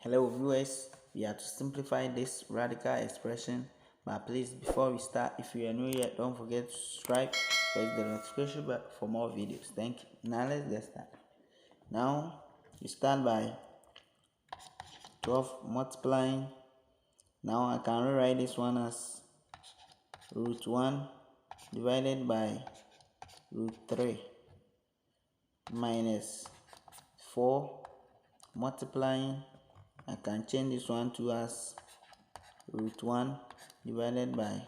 Hello viewers, we are to simplify this radical expression, but please before we start, if you are new yet, don't forget to subscribe, press the notification bell for more videos. Thank you. Now let's get started. Now we start by 12 multiplying. Now I can rewrite this one as root 1 divided by root 3 minus 4 multiplying. I can change this one to as root 1 divided by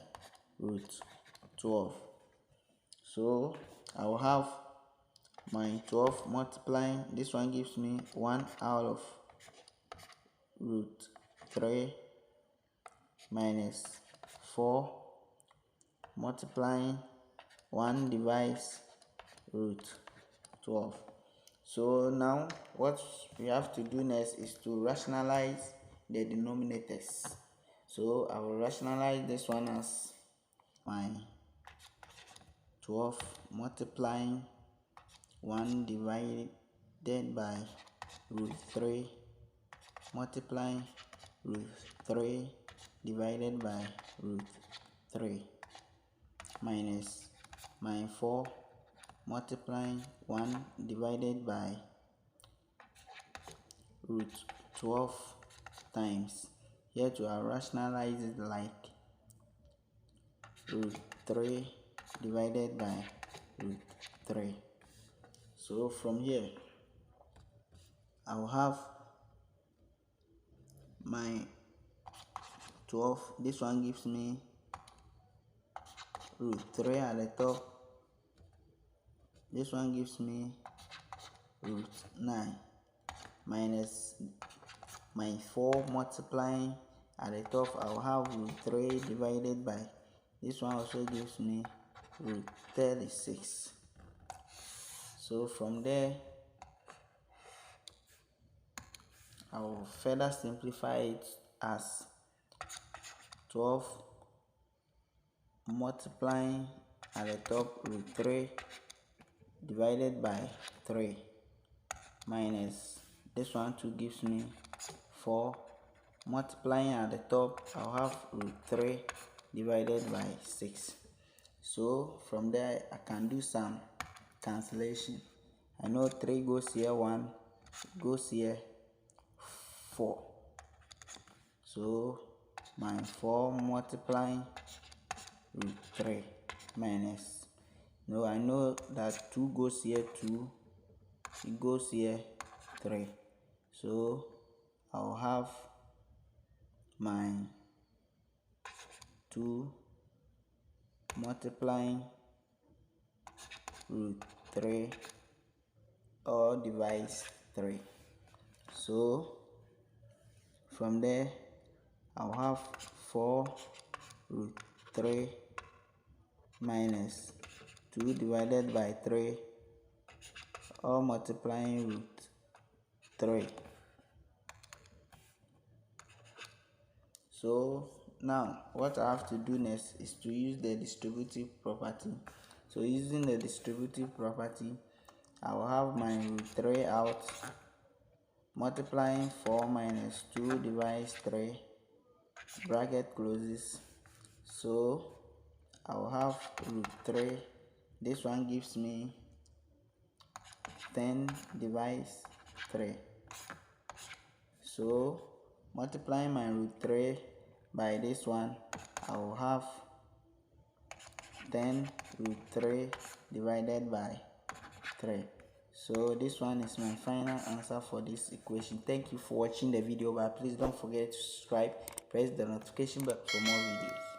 root 12. So I will have my 12 multiplying. This one gives me 1 out of root 3 minus 4 multiplying 1 divides root 12. So now what we have to do next is to rationalize the denominators. So I will rationalize this one as my 12 multiplying 1 divided by root 3 multiplying root 3 divided by root 3 minus my 4 multiplying 1 divided by root 12 times. Here to rationalize it like root 3 divided by root 3. So from here I will have my 12. This one gives me root 3 at the top. This one gives me root 9 minus my 4 multiplying at the top. I will have root 3 divided by, this one also gives me root 36. So from there I will further simplify it as 12 multiplying at the top root 3 divided by 3 minus this one too gives me 4 multiplying at the top. I'll have root 3 divided by 6. So from there I can do some cancellation. I know 3 goes here, 1 goes here, 4. So my 4 multiplying root 3 minus, no, I know that 2 goes here, 2, it goes here, 3. So I'll have my 2 multiplying root 3 or divides 3. So from there I'll have 4 root 3 minus 2 divided by 3 or multiplying root 3. So now what I have to do next is to use the distributive property. So using the distributive property, I will have my root 3 out, multiplying 4 minus 2 divides 3, bracket closes. So I will have root 3, this one gives me 10 divides 3. So multiplying my root 3 by this one, I will have 10 root 3 divided by 3. So this one is my final answer for this equation. Thank you for watching the video, but please don't forget to subscribe, press the notification bell for more videos.